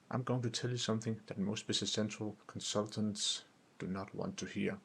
I'm going to tell you something that most Business Central consultants do not want to hear.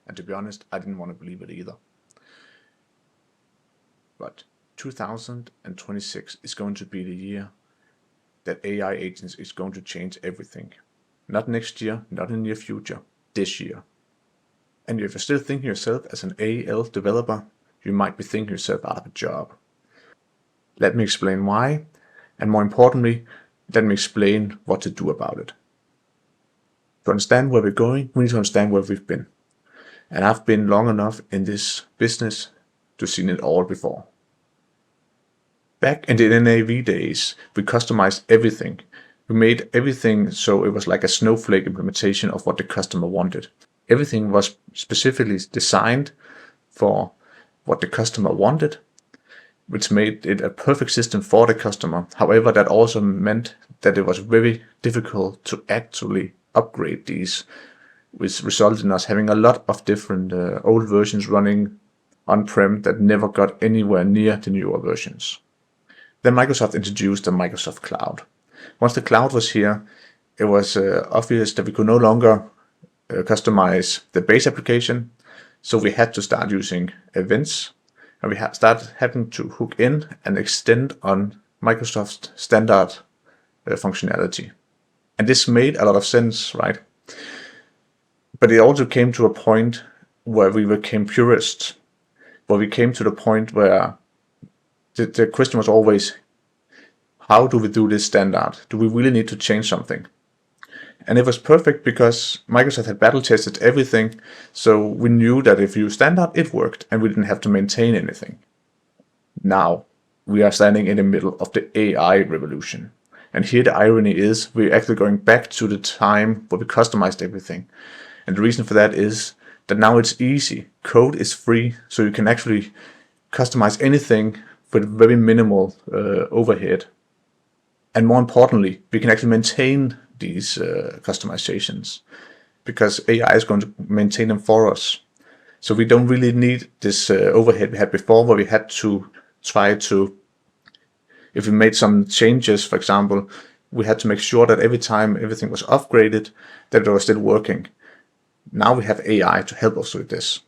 And to be honest, I didn't want to believe it either. But 2026 is going to be the year that AI agents is going to change everything. Not next year, not in the near future, this year. And if you're still thinking yourself as an AL developer, you might be thinking yourself out of a job. Let me explain why, and more importantly, let me explain what to do about it. To understand where we're going, we need to understand where we've been. And I've been long enough in this business to seen it all before. Back in the NAV days, we customized everything. We made everything so it was like a snowflake implementation of what the customer wanted. Everything was specifically designed for what the customer wanted, which made it a perfect system for the customer. However, that also meant that it was very difficult to actually upgrade these, which resulted in us having a lot of different old versions running on-prem that never got anywhere near the newer versions. Then Microsoft introduced the Microsoft Cloud. Once the cloud was here, it was obvious that we could no longer customize the base application, so we had to start using events, and we started having to hook in and extend on Microsoft's standard functionality. And this made a lot of sense, right? But it also came to a point where we became purists, where we came to the point where the question was always, how do we do this standard? Do we really need to change something? And it was perfect because Microsoft had battle tested everything, so we knew that if you use standard, it worked, and we didn't have to maintain anything. Now, we are standing in the middle of the AI revolution. And here the irony is, we're actually going back to the time where we customized everything. And the reason for that is that now it's easy. Code is free, so you can actually customize anything with very minimal overhead. And more importantly, we can actually maintain these customizations because AI is going to maintain them for us. So we don't really need this overhead we had before, where we had to try to, if we made some changes, for example, we had to make sure that every time everything was upgraded, that it was still working. Now we have AI to help us with this.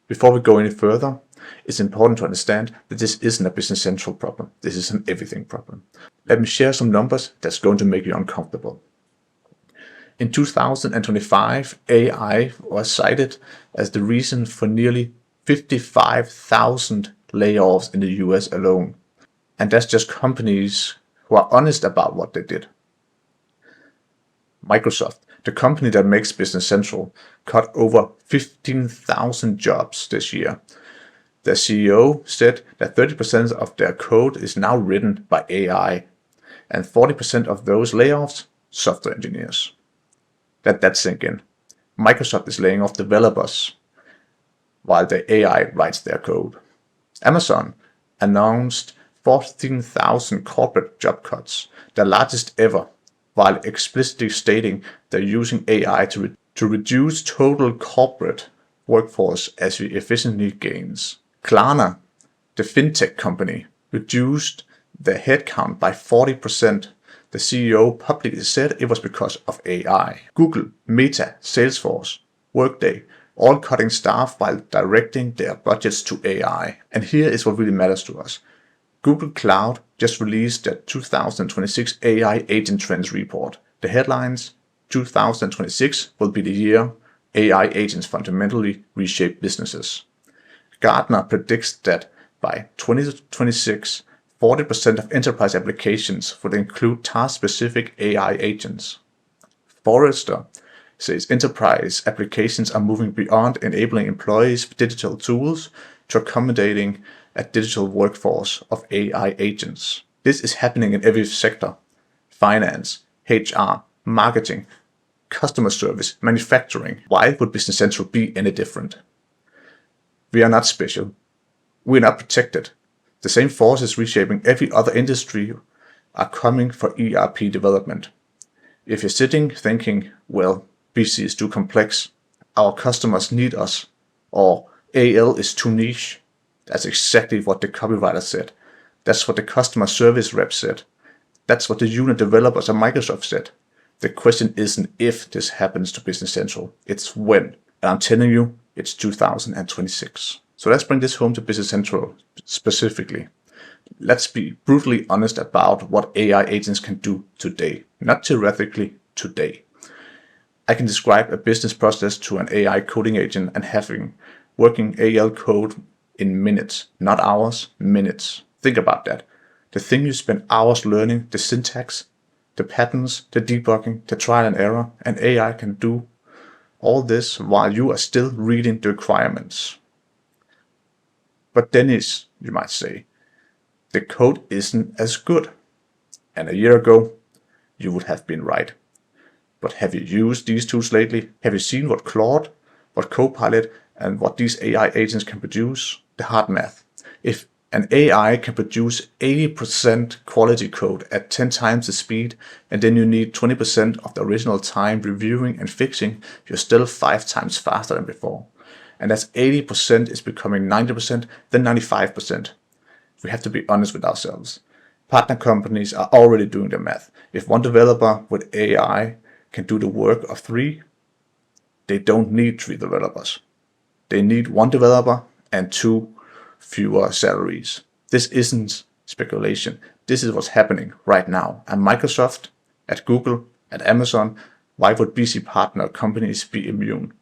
Before we go any further, it's important to understand that this isn't a Business Central problem. This is an everything problem. Let me share some numbers that's going to make you uncomfortable. In 2025, AI was cited as the reason for nearly 55,000 layoffs in the US alone. And that's just companies who are honest about what they did. Microsoft, the company that makes Business Central, cut over 15,000 jobs this year. Their CEO said that 30% of their code is now written by AI, and 40% of those layoffs, software engineers. Let that sink in. Microsoft is laying off developers while the AI writes their code. Amazon announced 14,000 corporate job cuts, the largest ever, while explicitly stating they're using AI to reduce total corporate workforce as we efficiently gains. Klarna, the fintech company, reduced their headcount by 40%. The CEO publicly said it was because of AI. Google, Meta, Salesforce, Workday, all cutting staff while directing their budgets to AI. And here is what really matters to us. Google Cloud just released their 2026 AI Agent Trends report. The headlines, 2026 will be the year AI agents fundamentally reshape businesses. Gartner predicts that by 2026, 40% of enterprise applications would include task-specific AI agents. Forrester says enterprise applications are moving beyond enabling employees with digital tools to accommodating a digital workforce of AI agents. This is happening in every sector: finance, HR, marketing, customer service, manufacturing. Why would Business Central be any different? We are not special. We are not protected. The same forces reshaping every other industry are coming for ERP development. If you're sitting thinking, well, BC is too complex, our customers need us, or AL is too niche, that's exactly what the copywriter said. That's what the customer service rep said. That's what the unit developers at Microsoft said. The question isn't if this happens to Business Central, it's when. And I'm telling you, it's 2026. So let's bring this home to Business Central specifically. Let's be brutally honest about what AI agents can do today, not theoretically, today. I can describe a business process to an AI coding agent and having working AL code in minutes, not hours, minutes. Think about that. The thing you spend hours learning, the syntax, the patterns, the debugging, the trial and error, and AI can do all this while you are still reading the requirements. But Dennis, you might say, the code isn't as good. And a year ago, you would have been right. But have you used these tools lately? Have you seen what Claude, what Copilot, and what these AI agents can produce? The hard math. If an AI can produce 80% quality code at 10 times the speed, and then you need 20% of the original time reviewing and fixing, you're still 5 times faster than before. And as 80% is becoming 90%, then 95%. We have to be honest with ourselves. Partner companies are already doing the math. If one developer with AI can do the work of 3, they don't need 3 developers. They need 1 developer and 2 fewer salaries. This isn't speculation. This is what's happening right now. At Microsoft, at Google, at Amazon, why would BC partner companies be immune?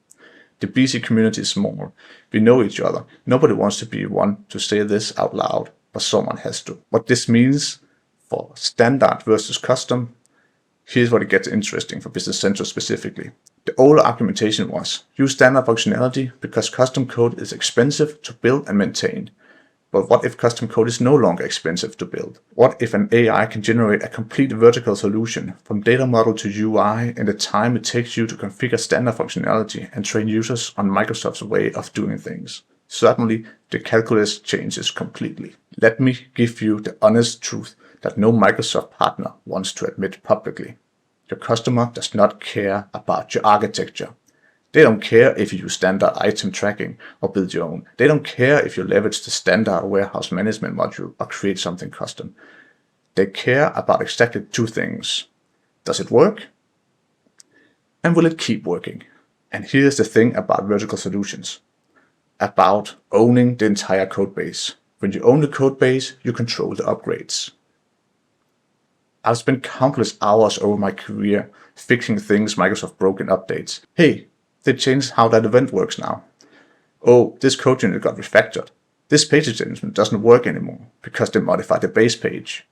The BC community is small. We know each other. Nobody wants to be one to say this out loud, but someone has to. What this means for standard versus custom, here's what it gets interesting for Business Central specifically. The older argumentation was, use standard functionality because custom code is expensive to build and maintain. But what if custom code is no longer expensive to build? What if an AI can generate a complete vertical solution from data model to UI in the time it takes you to configure standard functionality and train users on Microsoft's way of doing things? Suddenly, the calculus changes completely. Let me give you the honest truth that no Microsoft partner wants to admit publicly. Your customer does not care about your architecture. They don't care if you use standard item tracking or build your own. They don't care if you leverage the standard warehouse management module or create something custom. They care about exactly 2 things. Does it work? And will it keep working? And here's the thing about vertical solutions. About owning the entire code base. When you own the code base, you control the upgrades. I've spent countless hours over my career fixing things Microsoft broke in updates. Hey, they changed how that event works now. Oh, this code unit got refactored. This page extension doesn't work anymore because they modified the base page.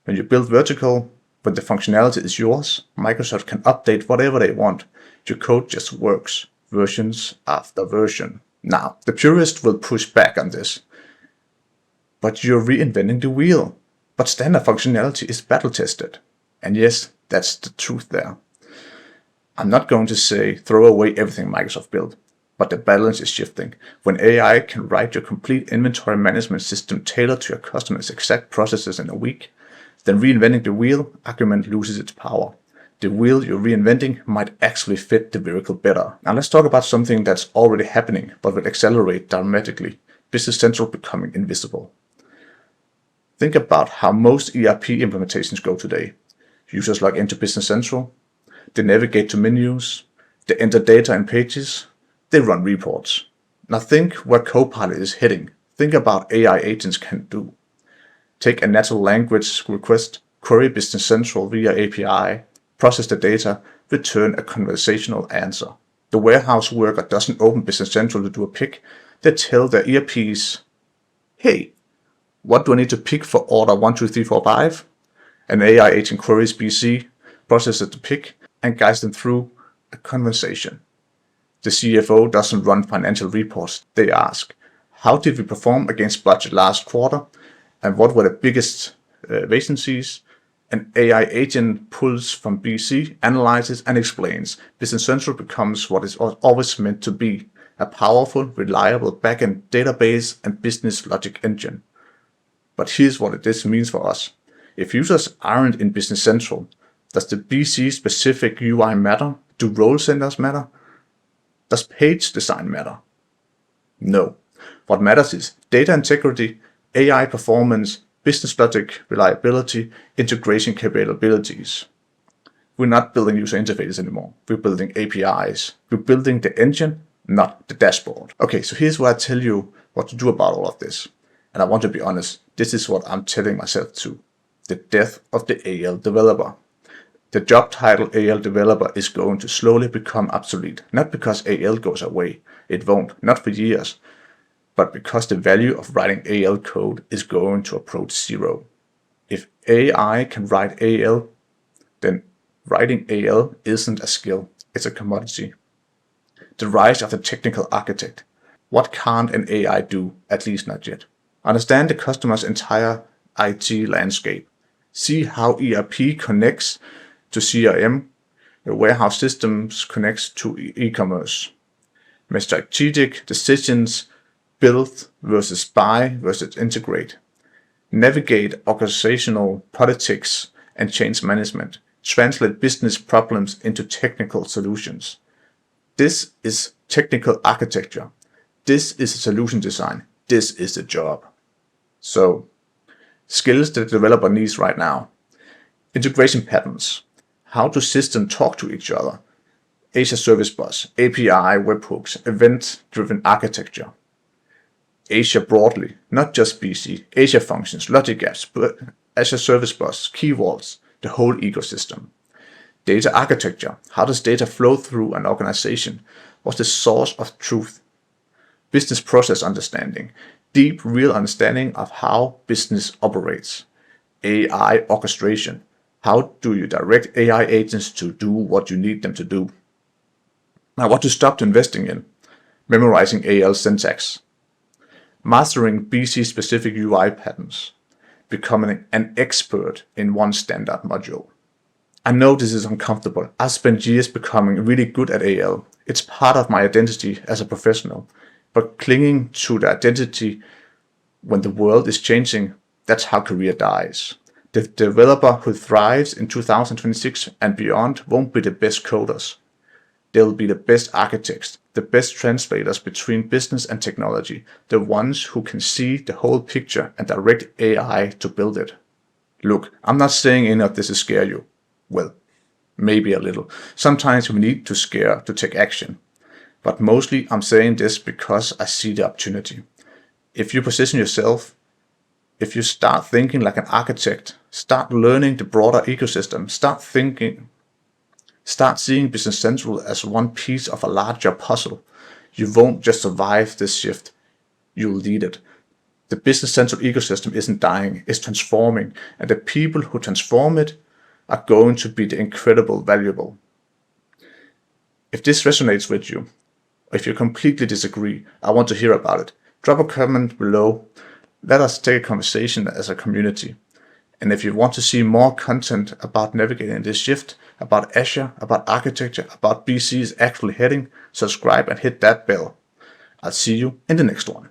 When you build vertical, when the functionality is yours, Microsoft can update whatever they want. Your code just works, versions after version. Now, the purist will push back on this. But you're reinventing the wheel. But standard functionality is battle tested. And yes, that's the truth there. I'm not going to say throw away everything Microsoft built, but the balance is shifting. When AI can write your complete inventory management system tailored to your customer's exact processes in a week, then reinventing the wheel argument loses its power. The wheel you're reinventing might actually fit the vehicle better. Now let's talk about something that's already happening but will accelerate dramatically. Business Central becoming invisible. Think about how most ERP implementations go today. Users log into Business Central, they navigate to menus, they enter data in pages, they run reports. Now think where Copilot is heading. Think about AI agents can do. Take a natural language request, query Business Central via API, process the data, return a conversational answer. The warehouse worker doesn't open Business Central to do a pick. They tell their ERPs, hey, what do I need to pick for order 1, 2, 3, 4, 5? An AI agent queries BC, processes the pick, and guides them through a conversation. The CFO doesn't run financial reports. They ask, how did we perform against budget last quarter? And what were the biggest vacancies? An AI agent pulls from BC, analyzes, and explains. Business Central becomes what it's always meant to be, a powerful, reliable backend database and business logic engine. But here's what this means for us. If users aren't in Business Central, does the BC specific UI matter? Do role centers matter? Does page design matter? No. What matters is data integrity, AI performance, business logic, reliability, integration capabilities. We're not building user interfaces anymore. We're building APIs. We're building the engine, not the dashboard. Okay, so here's where I tell you what to do about all of this. And I want to be honest, this is what I'm telling myself too. The death of the AL developer. The job title AL developer is going to slowly become obsolete. Not because AL goes away. It won't, not for years. But because the value of writing AL code is going to approach zero. If AI can write AL, then writing AL isn't a skill, it's a commodity. The rise of the technical architect. What can't an AI do? At least not yet. Understand the customer's entire IT landscape. See how ERP connects to CRM, the warehouse systems connects to e-commerce. Make strategic decisions, build versus buy versus integrate. Navigate organizational politics and change management. Translate business problems into technical solutions. This is technical architecture. This is solution design. This is the job. So, skills that the developer needs right now. Integration patterns. How do systems talk to each other? Azure Service Bus, API, webhooks, event-driven architecture. Azure broadly, not just BC. Azure Functions, Logic Apps, Azure Service Bus, Key Vaults, the whole ecosystem. Data architecture. How does data flow through an organization? What's the source of truth? Business process understanding. Deep, real understanding of how business operates. AI orchestration. How do you direct AI agents to do what you need them to do? Now, what to stop investing in? Memorizing AL syntax. Mastering BC-specific UI patterns. Becoming an expert in one standard module. I know this is uncomfortable. I've spent years becoming really good at AL. It's part of my identity as a professional. But clinging to the identity when the world is changing, that's how career dies. The developer who thrives in 2026 and beyond won't be the best coders. They'll be the best architects, the best translators between business and technology, the ones who can see the whole picture and direct AI to build it. Look, I'm not saying any of this to scare you. Well, maybe a little. Sometimes we need to scare to take action. But mostly I'm saying this because I see the opportunity. If you position yourself, if you start thinking like an architect, start learning the broader ecosystem, start seeing Business Central as one piece of a larger puzzle, you won't just survive this shift, you'll lead it. The Business Central ecosystem isn't dying, it's transforming, and the people who transform it are going to be the incredible valuable. If this resonates with you, or if you completely disagree, I want to hear about it. Drop a comment below. Let us take a conversation as a community. And if you want to see more content about navigating this shift, about Azure, about architecture, about BC's actually heading, subscribe and hit that bell. I'll see you in the next one.